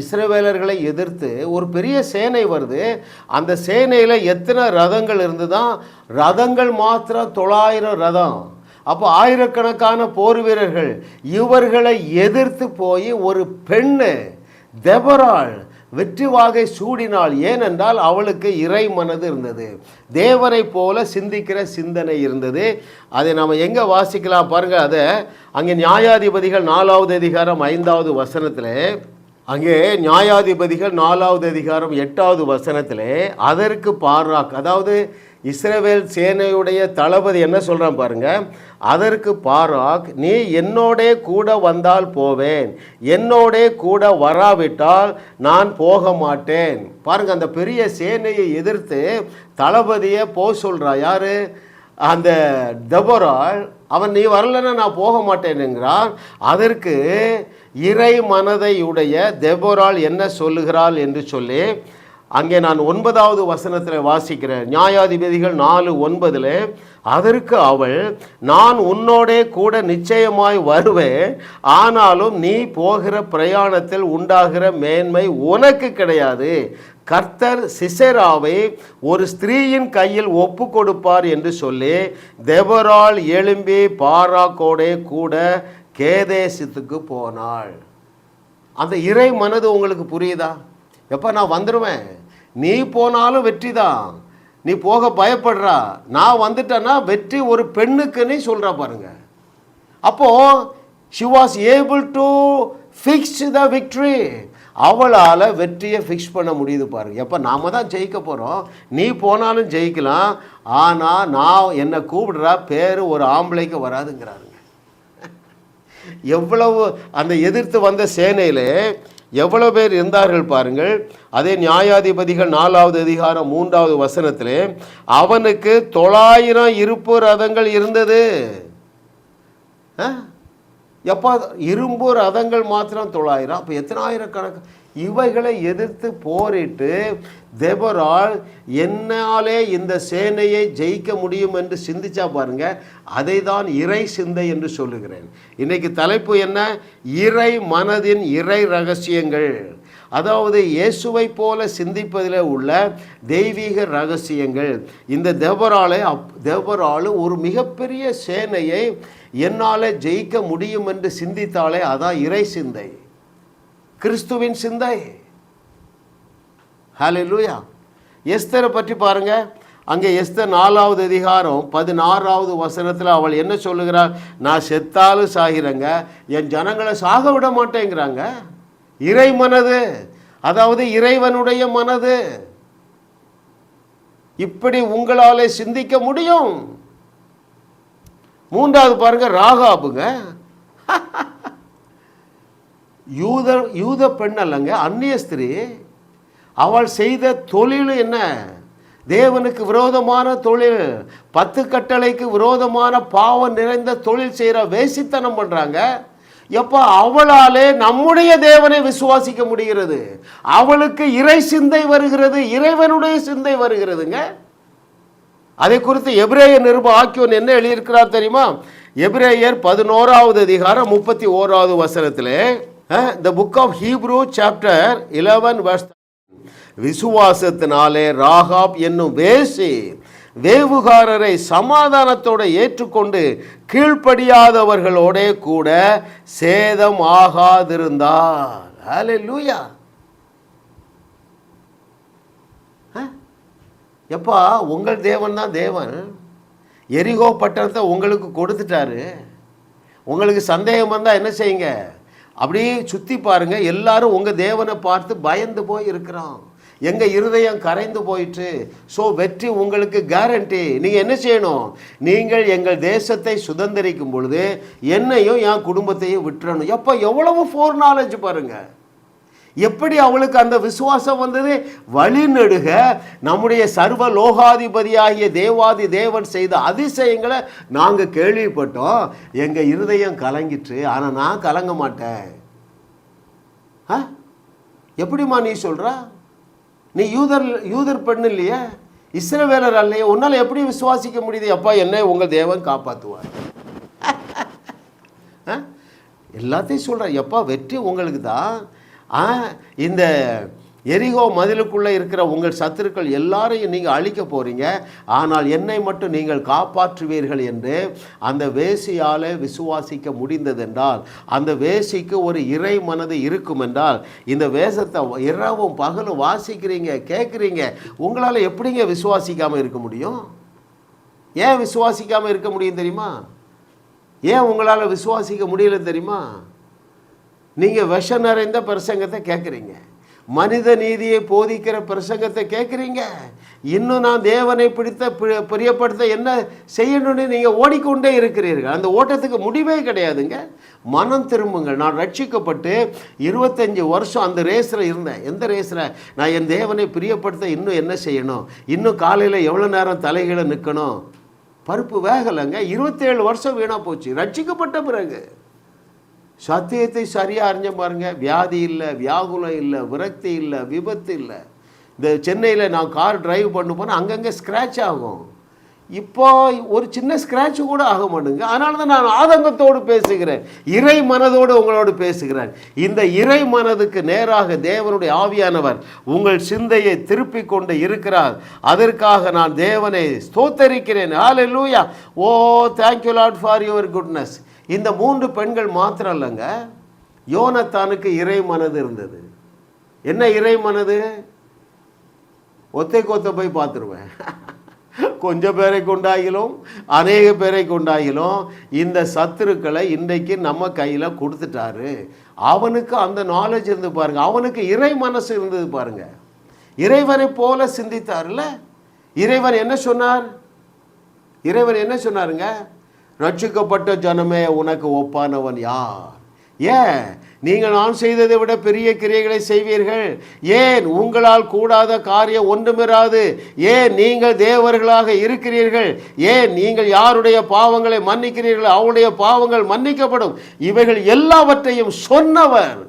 இஸ்ரவேலர்களை எதிர்த்து ஒரு பெரிய சேனை வருது. அந்த சேனையில் எத்தனை ரதங்கள் இருந்துதான்? ரதங்கள் மாத்திரம் 900 ரதம். அப்போ ஆயிரக்கணக்கான போர் வீரர்கள். இவர்களை எதிர்த்து போய் ஒரு பெண்ணு தெபொராள் வெற்றி வாகை சூடினாள். ஏனென்றால் அவளுக்கு இறை மனது இருந்தது, தேவனை போல சிந்திக்கிற சிந்தனை இருந்தது. அதை நாம் எங்கே வாசிக்கலாம் பாருங்கள். அதை அங்கே நியாயாதிபதிகள் 4வது அதிகாரம் 5வது வசனத்தில், அங்கே நியாயாதிபதிகள் 4வது அதிகாரம் 8வது வசனத்தில் அதற்கு பாராக், அதாவது இஸ்ரவேல் சேனையுடைய தளபதி என்ன சொல்கிறான் பாருங்க. அதற்கு பாராக், நீ என்னோடே கூட வந்தால் போவேன், என்னோடே கூட வராவிட்டால் நான் போக மாட்டேன். பாருங்க, அந்த பெரிய சேனையை எதிர்த்து தளபதியை போக சொல்கிறா. யாரு? அந்த தெபொராள். அவன் நீ வரலன்னா நான் போக மாட்டேனுங்கிறான். அதற்கு இறை மனதை உடைய தெபொராள் என்ன சொல்லுகிறாள் என்று சொல்லி அங்கே நான் 9வது வசனத்தில் வாசிக்கிறேன். நியாயாதிபதிகள் 4:9. அதற்கு அவள், நான் உன்னோடே கூட நிச்சயமாய் வருவேன், ஆனாலும் நீ போகிற பிரயாணத்தில் உண்டாகிற மேன்மை உனக்கு கிடையாது. கர்த்தர் சிசெராவை ஒரு ஸ்திரீயின் கையில் ஒப்பு கொடுப்பார் என்று சொல்லி தெபொராள் எழும்பி பாராக்கோடே கூட கேதேசத்துக்கு போனாள். அந்த இறை மனது உங்களுக்கு புரியுதா? எப்போ நான் வந்துடுவேன், நீ போனாலும் வெற்றி தான், நீ போக பயப்படுறா, நான் வந்துட்டேன்னா வெற்றி ஒரு பெண்ணுக்குன்னு சொல்கிறா பாருங்க. அப்போது she was able to fix the victory. அவளால் வெற்றியை ஃபிக்ஸ் பண்ண முடியுது பாருங்க. எப்போ நாம் தான் ஜெயிக்க போகிறோம், நீ போனாலும் ஜெயிக்கலாம், ஆனால் நான் என்னை கூப்பிடுறா பேர் ஒரு ஆம்பளைக்கு வராதுங்கிறாருங்க. எவ்வளவு அந்த எதிர்த்து வந்த சேனையில் எவ்வளோ பேர் இருந்தார்கள் பாருங்கள். அதே நியாயாதிபதிகள் 4வது அதிகாரம் 3வது வசனத்திலே அவனுக்கு 900 இருப்பு ரதங்கள் இருந்தது. எப்போ இரும்பு ரதங்கள் மாத்திரம் 900, அப்போ எத்தனை ஆயிரக்கணக்கு. இவைகளை எதிர்த்து போரிட்டு தெபொராள் என்னாலே இந்த சேனையை ஜெயிக்க முடியும் என்று சிந்திச்சா பாருங்க. அதை தான் இறை சிந்தை என்று சொல்லுகிறேன். இன்னைக்கு தலைப்பு என்ன? இறை மனதின் இறை ரகசியங்கள். அதாவது இயேசுவை போல சிந்திப்பதில் உள்ள தெய்வீக ரகசியங்கள். இந்த தெபொராள் ஒரு மிகப்பெரிய சேனையை என்னால் ஜெயிக்க முடியும் என்று சிந்தித்தாலே அதான் இறை சிந்தை, கிறிஸ்துவின் சிந்தை. ஹல்லேலூயா. எஸ்தரை பற்றி பாருங்க. அங்கே எஸ்தர் 4வது அதிகாரம் 16வது வசனத்தில் அவள் என்ன சொல்லுகிறாள்? நான் செத்தாலும் சாகிறேங்க, என் ஜனங்களை சாக விட மாட்டேங்கிறாங்க. இறை மனது, அதாவது இறைவனுடைய மனது. இப்படி உங்களாலே சிந்திக்க முடியும். 3வது பாருங்க, ராகாபுங்க. யூத பெண் அல்லங்க, அந்நிய ஸ்திரீ. அவள் செய்த தொழில் என்ன? தேவனுக்கு விரோதமான தொழில், 10 கட்டளைக்கு விரோதமான பாவம் நிறைந்த தொழில் செய்கிற வேசித்தனம் பண்ணுறாங்க. எப்போ அவளாலே நம்முடைய தேவனை விசுவாசிக்க முடிகிறது, அவளுக்கு இறை சிந்தை வருகிறது, இறைவனுடைய சிந்தை வருகிறதுங்க. அதை குறித்து எபிரேய நிருப ஆக்கியோன் என்ன எழுதியிருக்கிறார் தெரியுமா? எபிரேயர் 11வது அதிகாரம் 31வது வசனத்திலே The book of Hebrew chapter 11 verse, விசுவாசத்தினாலே ராகாப் என்னும் வேசி வேவுகாரரை சமாதானத்தோடு ஏற்றுக்கொண்டு கீழ்ப்படியாதவர்களோட கூட சேதம் ஆகாதிருந்தார். ஹல்லேலூயா. எப்பா, உங்கள் தேவன் தான் தேவன். எரிகோ பட்டணத்தை உங்களுக்கு கொடுத்துட்டாரு. உங்களுக்கு சந்தேகம் வந்தால் என்ன செய்யுங்க, அப்படியே சுற்றி பாருங்க. எல்லாரும் உங்கள் தேவனை பார்த்து பயந்து போய் இருக்கிறோம். எங்கள் இருதயம் கரைந்து போயிட்டு. ஸோ வெற்றி உங்களுக்கு கேரண்டி. நீங்கள் என்ன செய்யணும், நீங்கள் எங்கள் தேசத்தை சுதந்திரிக்கும் பொழுது என்னையும் என் குடும்பத்தையும் விட்டுறணும். எப்போ எவ்வளவு ஃபோர் நாலேஜ் பாருங்கள். எப்படி அவளுக்கு அந்த விசுவாசம் வந்தது? வழிநெடுக நம்முடைய சர்வ லோகாதிபதியாகிய தேவாதி தேவன் செய்த அதிசயங்களை நாங்கள் கேள்விப்பட்டோம். எங்கள் இருதயம் கலங்கிட்டு. ஆனால் நான் கலங்க மாட்டேன். எப்படிம்மா நீ சொல்ற? நீ யூதர் பெண் இல்லையே, இஸ்ரவேலர் அல்லையே, உன்னால் எப்படி விசுவாசிக்க முடியுது? அப்பா, என்னை உங்கள் தேவன் காப்பாற்றுவார். எல்லாத்தையும் சொல்கிறேன். எப்பா, வெற்றி உங்களுக்கு தான். இந்த எரிகோ மதிலுக்குள்ளே இருக்கிற உங்கள் சத்துருக்கள் எல்லாரையும் நீங்கள் அழிக்க போகிறீங்க, ஆனால் என்னை மட்டும் நீங்கள் காப்பாற்றுவீர்கள் என்று அந்த வேசியால் விசுவாசிக்க முடிந்ததென்றால், அந்த வேசிக்கு ஒரு இறை மனது இருக்கும் என்றால், இந்த வேஷத்தை இரவும் பகலும் வாசிக்கிறீங்க, கேட்குறீங்க, உங்களால் எப்படிங்க விசுவாசிக்காமல் இருக்க முடியும்? ஏன் விசுவாசிக்காமல் இருக்க முடியும் தெரியுமா? ஏன் உங்களால் விசுவாசிக்க முடியல தெரியுமா? நீங்கள் விஷம் நிறைந்த பிரசங்கத்தை கேட்குறீங்க, மனித நீதியை போதிக்கிற பிரசங்கத்தை கேட்குறீங்க. இன்னும் நான் தேவனை பிரியப்படுத்த என்ன செய்யணும்னு நீங்கள் ஓடிக்கொண்டே இருக்கிறீர்கள். அந்த ஓட்டத்துக்கு முடிவே கிடையாதுங்க. மனம் திரும்புங்கள். நான் ரட்சிக்கப்பட்டு 25 வருஷம் அந்த ரேஸில் இருந்தேன். எந்த ரேஸில்? நான் என் தேவனை பிரியப்படுத்த இன்னும் என்ன செய்யணும், இன்னும் காலையில் எவ்வளோ நேரம் தலைகளை நிற்கணும். பருப்பு வேகலைங்க. 27 வருஷம் வீணாக போச்சு ரட்சிக்கப்பட்ட பிறகு. சத்தியத்தை சரியாக அறிஞ்ச பாருங்க. வியாதி இல்லை, வியாகுலம் இல்லை, விரக்தி இல்லை, விபத்து இல்லை. இந்த சென்னையில் நான் கார் டிரைவ் பண்ண போனால் அங்கங்கே ஸ்க்ராட்ச் ஆகும். இப்போ ஒரு சின்ன ஸ்க்ராட்ச் கூட ஆக மாட்டேங்க. அதனால தான் நான் ஆதங்கத்தோடு பேசுகிறேன், இறை மனதோடு உங்களோடு பேசுகிறேன். இந்த இறை மனதுக்கு நேராக தேவனுடைய ஆவியானவர் உங்கள் சிந்தையை திருப்பி கொண்டு இருக்கிறார். அதற்காக நான் தேவனை ஸ்தோத்தரிக்கிறேன். Hallelujah. Oh, thank you lord for your goodness. இந்த 3 பெண்கள் மாத்திரம் இல்லைங்க, யோனத்தானுக்கு இறை மனது இருந்தது. என்ன இறை மனது? ஒத்தை கொத்த போய் பார்த்துருவேன். கொஞ்சம் பேரை கொண்டாகிலும் அநேக பேரை கொண்டாகிலும் இந்த சத்துருக்களை இன்றைக்கு நம்ம கையில் கொடுத்துட்டாரு. அவனுக்கு அந்த நாலேஜ் இருந்து பாருங்க, அவனுக்கு இறை மனசு இருந்தது பாருங்க. இறைவனை போல சிந்தித்தார்ல. இறைவன் என்ன சொன்னார்? இறைவன் என்ன சொன்னாருங்க? ரட்சிக்கப்பட்ட ஜனமே, உனக்கு ஒப்பானவன் யார்? ஏன் நீங்கள் நான் செய்ததை விட பெரிய கிரியைகளை செய்வீர்கள்? ஏன் உங்களால் கூடாத காரியம் ஒன்றுமிராது? ஏன் நீங்கள் தேவர்களாக இருக்கிறீர்கள்? ஏன் நீங்கள் யாருடைய பாவங்களை மன்னிக்கிறீர்கள், அவருடைய பாவங்கள் மன்னிக்கப்படும். இவைகள் எல்லாவற்றையும் சொன்னவர்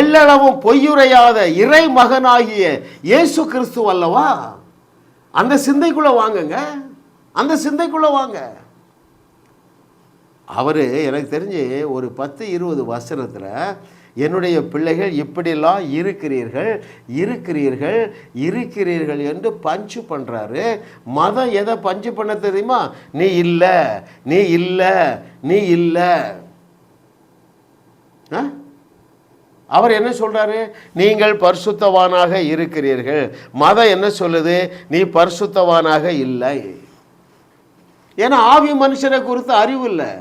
எல்லளவும் பொய்யுரையாத இறை மகனாகிய இயேசு கிறிஸ்து அல்லவா? அந்த சிந்தைக்குள்ள வாங்குங்க, அந்த சிந்தைக்குள்ள வாங்க. அவர் எனக்கு தெரிஞ்சு ஒரு 10-20 வசனத்தில் என்னுடைய பிள்ளைகள் இப்படிலாம் இருக்கிறீர்கள் இருக்கிறீர்கள் இருக்கிறீர்கள் என்று பஞ்சு பண்ணுறாரு. மதம் எதை பஞ்சு பண்ண தெரியுமா? நீ இல்லை, நீ இல்லை, நீ இல்லை. அவர் என்ன சொல்கிறாரு? நீங்கள் பரிசுத்தவானாக இருக்கிறீர்கள். மதம் என்ன சொல்லுது? நீ பரிசுத்தவானாக இல்லை. ஏன்னா ஆவி மனுஷனை குறித்து அறிவு இல்லை.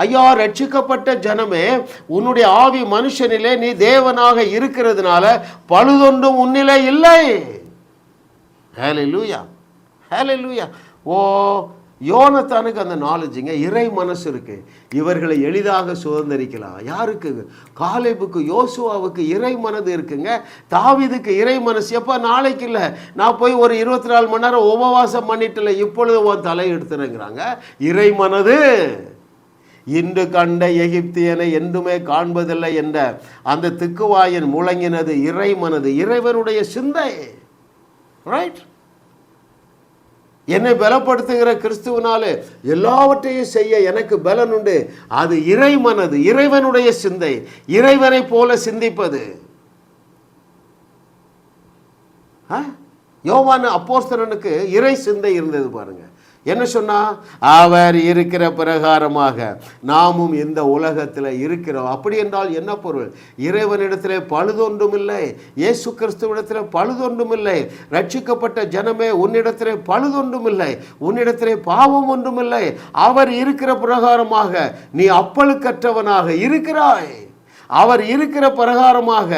ஐயா, ரட்சிக்கப்பட்ட ஜனமே, உன்னுடைய ஆவி மனுஷனிலே நீ தேவனாக இருக்கிறதுனால பழுதொன்றும் உன்னிலே இல்லை. ஹல்லேலூயா, ஹல்லேலூயா. ஓ, யோனத்தானுக்கு அந்த நாலேஜுங்க, இறை மனசு இருக்கு. இவர்களை எளிதாக சுதந்திரிக்கலாம். யாருக்கு? காலேபுக்கு, யோசுவாவுக்கு இறை மனது இருக்குங்க. தாவீதுக்கு இறை மனசு. எப்போ? நாளைக்கு இல்லை, நான் போய் ஒரு 24 மணி நேரம் உபவாசம் பண்ணிட்டுல, இப்பொழுது உன் தலை எடுத்துறேங்கிறாங்க. இறை மனது. இன்று கண்ட எகிப்தியனை என்றுமே காண்பதில்லை என்ற அந்த திக்குவாயன் முழங்கினது இறை மனது, இறைவனுடைய சிந்தை. ரைட்? என்னை பலப்படுத்துகிற கிறிஸ்துவனாலே எல்லாவற்றையும் செய்ய எனக்கு பலன் உண்டு. அது இறை மனது, இறைவனுடைய சிந்தை, இறைவனை போல சிந்திப்பது. யோவான் அப்போஸ்தலனுக்கு இறை சிந்தை இருந்தது பாருங்க. என்ன சொன்னா, அவர் இருக்கிற பிரகாரமாக நாமும் இந்த உலகத்தில் இருக்கிறோம். அப்படி என்றால் என்ன பொருள்? இறைவனிடத்திலே பழுதொன்றும் இல்லை, இயேசு கிறிஸ்துவிடத்தில் பழுதொன்றும் இல்லை. ரட்சிக்கப்பட்ட ஜனமே, உன்னிடத்திலே பழுதொன்றும் இல்லை, உன்னிடத்திலே பாவம் ஒன்றும் இல்லை. அவர் இருக்கிற பிரகாரமாக நீ அப்பழுக்கற்றவனாக இருக்கிறாய். அவர் இருக்கிற பிரகாரமாக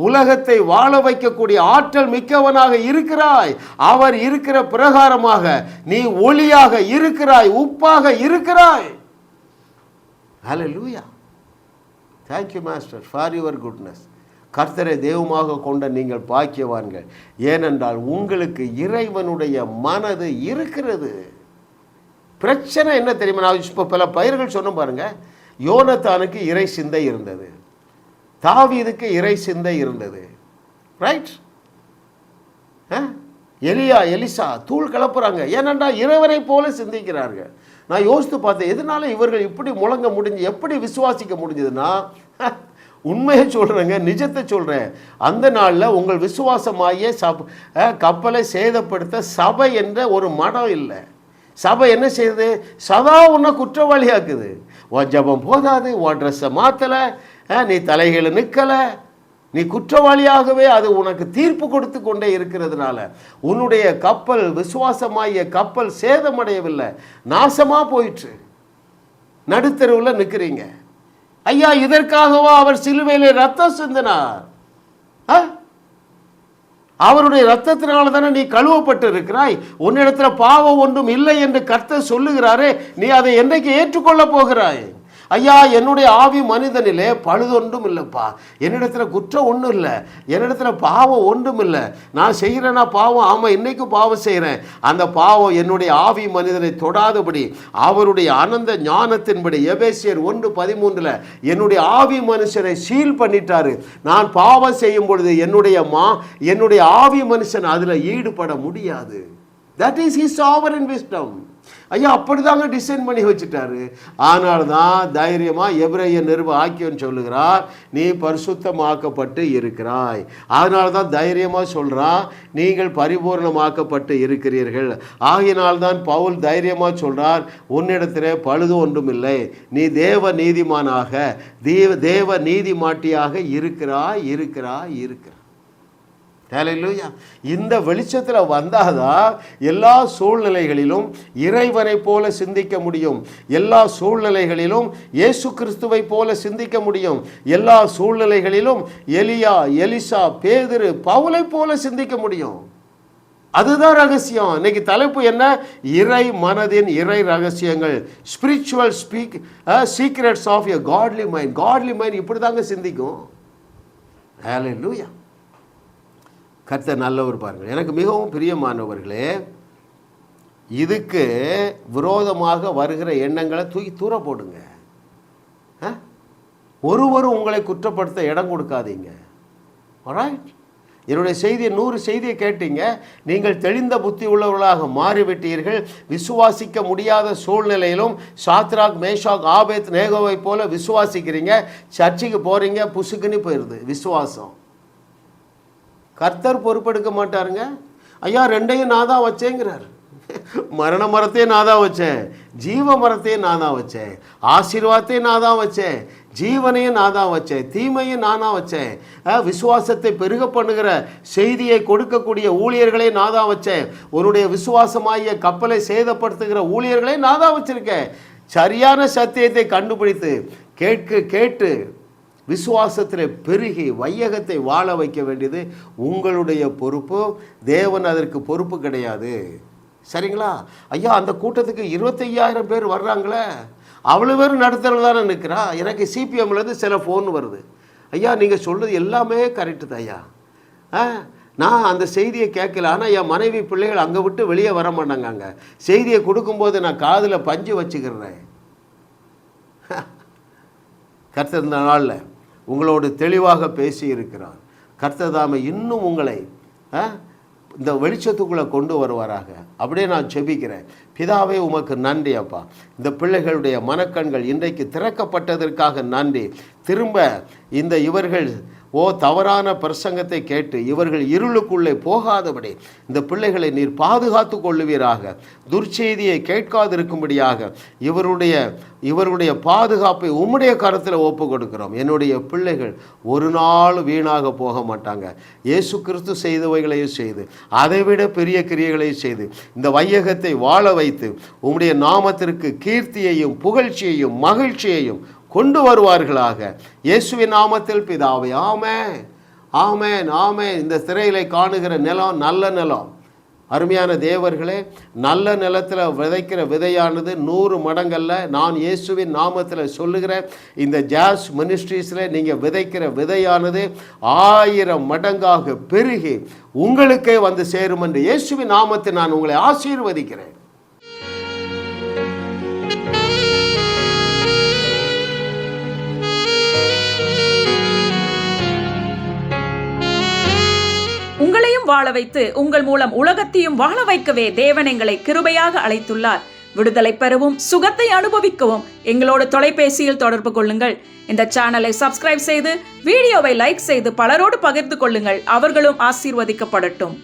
உலகத்தை வாழ வைக்கக்கூடிய ஆற்றல் மிக்கவனாக இருக்கிறாய். அவர் இருக்கிற பிரகாரமாக நீ ஒளியாக இருக்கிறாய், உப்பாக இருக்கிறாய். ஹல்லேலூயா. Thank you master for your goodness. கர்த்தரை தெய்வமாக கொண்ட நீங்கள் பாக்கியவான்கள். ஏனென்றால் உங்களுக்கு இறைவனுடைய மனது இருக்கிறது. பிரச்சனை என்ன தெரியுமா? நான் இப்போ பல பயிர்கள் சொன்ன பாருங்க. யோனத்தானுக்கு இறை சிந்தை இருந்தது, தாவீதுக்கு இறை சிந்தை இருந்தது. ரைட்? எலிசா தூள் கலப்புறாங்க. ஏனென்றா இறைவனை போல சிந்திக்கிறார்கள். நான் யோசித்து பார்த்தேன், எதனால இவர்கள் இப்படி முழங்க முடிஞ்சு, எப்படி விசுவாசிக்க முடிஞ்சதுன்னா, உண்மையை சொல்கிறேங்க, நிஜத்தை சொல்கிறேன். அந்த நாளில் உங்கள் விசுவாசமாகிய கப்பலை சேதப்படுத்த சபை என்ற ஒரு மடம் இல்லை. சபை என்ன செய்யுது? சதா உன்னை குற்றவாளியாக்குது. உன் ஜபம் போதாது, உன் ட்ரெஸ்ஸை மாற்றலை, நீ தலைகளை நிற்கலை, நீ குற்றவாளியாகவே அது உனக்கு தீர்ப்பு கொடுத்து கொண்டே இருக்கிறதுனால உன்னுடைய கப்பல், விசுவாசமாகிய கப்பல் சேதமடையவில்லை, நாசமாக போயிற்று. நடுத்தருவில் நிற்கிறீங்க. ஐயா, இதற்காகவா அவர் சிலுவையிலே ரத்தம் சிந்தினார்? அவருடைய ரத்தத்தினால தானே நீ கழுவப்பட்டு இருக்கிறாய். உன்னிடத்துல பாவம் ஒன்றும் இல்லை என்று கர்த்தர் சொல்லுகிறாரே, நீ அதை என்றைக்கு ஏற்றுக்கொள்ள போகிறாய்? ஐயா, என்னுடைய ஆவி மனிதனிலே பழுதொன்றும் இல்லைப்பா, என்னிடத்தில் குற்றம் ஒன்றும் இல்லை, என்னிடத்தில் பாவம் ஒன்றும் இல்லை. நான் செய்கிறேன்னா பாவம், ஆமாம் இன்றைக்கும் பாவம் செய்கிறேன். அந்த பாவம் என்னுடைய ஆவி மனிதனை தொடாதபடி அவருடைய அனந்த ஞானத்தின்படி எபேசியர் 1:13 என்னுடைய ஆவி மனுஷனை சீல் பண்ணிட்டாரு. நான் பாவம் செய்யும் பொழுது என்னுடைய ஆவி மனுஷன் அதில் ஈடுபட முடியாது. That is his sovereign wisdom. ஐயா, அப்படிதாங்க டிசைன் பண்ணி வச்சுட்டாரு. ஆனால் தான் தைரியமாக எபிரேய நிருப ஆக்கியவன் சொல்லுகிறார், நீ பரிசுத்தமாக்கப்பட்டு இருக்கிறாய். அதனால தான் தைரியமாக சொல்கிறான், நீங்கள் பரிபூர்ணமாக்கப்பட்டு இருக்கிறீர்கள். ஆகினால்தான் பவுல் தைரியமாக சொல்கிறார், உன்னிடத்திலே பழுது ஒன்றும் இல்லை, நீ தேவ நீதிமானாக தேவ நீதிமாட்டியாக இருக்கிறாய். ஹல்லேலூயா. இந்த வெளிச்சத்தில் வந்தாதான் எல்லா சூழ்நிலைகளிலும் இறைவனை போல சிந்திக்க முடியும். எல்லா சூழ்நிலைகளிலும் இயேசு கிறிஸ்துவை போல சிந்திக்க முடியும். எல்லா சூழ்நிலைகளிலும் எலியா, எலிசா, பேதுரு, பவுலை போல சிந்திக்க முடியும். அதுதான் ரகசியம். இன்னைக்கு தலைப்பு என்ன? இறை மனதின் இறை ரகசியங்கள், spiritual secrets of a godly mind. Godly mind இப்படி தாங்க சிந்திக்கும். ஹல்லேலூயா. கர்த்தர் நல்லவர் பாருங்கள். எனக்கு மிகவும் பிரியமானவர்களே, இதுக்கு விரோதமாக வருகிற எண்ணங்களை தூக்கி தூர போடுங்க. ஒருவரும் உங்களை குற்றப்படுத்த இடம் கொடுக்காதீங்க. ஆல்ரைட்? என்னுடைய செய்தியை 100 செய்தியை கேட்டீங்க, நீங்கள் தெளிந்த புத்தி உள்ளவர்களாக மாறிவிட்டீர்கள். விசுவாசிக்க முடியாத சூழ்நிலையிலும் சாத்ராக், மேஷாக், ஆபேத் நேகோவை போல விசுவாசிக்கிறீங்க. சர்ச்சுக்கு போகிறீங்க, புசுக்குன்னு போயிடுது விசுவாசம். கர்த்தர் பொறுப்பெடுக்க மாட்டாருங்க. ஐயா, ரெண்டையும் நான் தான் வச்சேங்கிறார். மரண மரத்தையும் நான் தான் வச்சேன், ஜீவ மரத்தையும் நான் தான் வச்சேன், ஆசீர்வாதத்தையும் நான் தான் வச்சேன், ஜீவனையும் நான் தான் வச்சேன், தீமையும் நான் தான் வச்சேன், விசுவாசத்தை பெருக பண்ணுகிற செய்தியை கொடுக்கக்கூடிய ஊழியர்களை நான் தான் வச்சேன், உன்னுடைய விசுவாசமாகிய கப்பலை சேதப்படுத்துகிற ஊழியர்களை நான் தான் வச்சிருக்கேன். சரியான சத்தியத்தை கண்டுபிடித்து கேட்டு விசுவாசத்தில் பெருகி வையகத்தை வாழ வைக்க வேண்டியது உங்களுடைய பொறுப்பு. தேவன் அதற்கு பொறுப்பு கிடையாது. சரிங்களா? ஐயா, அந்த கூட்டத்துக்கு 25,000 பேர் வர்றாங்களே, அவ்வளோ பேர் நடத்துறது தானே நிற்கிறா. எனக்கு சிபிஎம்லேருந்து சில ஃபோன் வருது, ஐயா நீங்கள் சொல்கிறது எல்லாமே கரெக்டு தான் ஐயா, நான் அந்த செய்தியை கேட்கல, ஆனால் என் மனைவி பிள்ளைகள் அங்கே விட்டு வெளியே வர மாட்டாங்க, அங்கே செய்தியை கொடுக்கும்போது நான் காதில் பஞ்சு வச்சுக்கிறேன். கர்த்தர் இந்த நாளில் உங்களோடு தெளிவாக பேசி இருக்கிறார். கர்த்தர் தாமே இன்னும் உங்களை இந்த வெளிச்சத்துக்குள்ளே கொண்டு வருவாராக. அப்படியே நான் செபிக்கிறேன். பிதாவே, உமக்கு நன்றி அப்பா. இந்த பிள்ளைகளுடைய மனக்கண்கள் இன்றைக்கு திறக்கப்பட்டதற்காக நன்றி. திரும்ப இவர்கள் தவறான பிரசங்கத்தை கேட்டு இவர்கள் இருளுக்குள்ளே போகாதபடி இந்த பிள்ளைகளை நீர் பாதுகாத்து கொள்ளுவீராக. துர்ச்செய்தியை கேட்காதிருக்கும்படியாக இவருடைய பாதுகாப்பை உம்முடைய கரத்தில் ஒப்பு கொடுக்கிறோம். என்னுடைய பிள்ளைகள் ஒரு நாள் வீணாக போக மாட்டாங்க. இயேசு கிறிஸ்து செய்தவைகளையும் செய்து அதைவிட பெரிய கிரியைகளையும் செய்து இந்த வையகத்தை வாழ வைத்து உம்முடைய நாமத்திற்கு கீர்த்தியையும் புகழ்ச்சியையும் மகிழ்ச்சியையும் கொண்டு வருவார்களாக. இயேசுவின் நாமத்தில் பிதாவே, ஆமென், ஆமென், ஆமென். இந்த திரையிலே காணுகிற நிலம் நல்ல நிலம். அருமையான தேவர்களே, நல்ல நிலத்தில் விதைக்கிற விதையானது 100 மடங்கல்ல. நான் இயேசுவின் நாமத்தில் சொல்லுகிற இந்த ஜாஸ் மினிஸ்ட்ரீஸில் நீங்கள் விதைக்கிற விதையானது 1000 மடங்காக பெருகி உங்களுக்கே வந்து சேரும் என்று இயேசுவின் நாமத்தில் நான் உங்களை ஆசீர்வதிக்கிறேன். உங்களையும் வாழ வைத்து உங்கள் மூலம் உலகத்தையும் வாழ வைக்கவே தேவன் எங்களை கிருபையாக அழைத்துள்ளார். விடுதலை பெறவும் சுகத்தை அனுபவிக்கவும் எங்களோடு தொலைபேசியில் தொடர்பு கொள்ளுங்கள். இந்த சேனலை சப்ஸ்கிரைப் செய்து வீடியோவை லைக் செய்து பலரோடு பகிர்ந்து கொள்ளுங்கள். அவர்களும் ஆசீர்வதிக்கப்படட்டும்.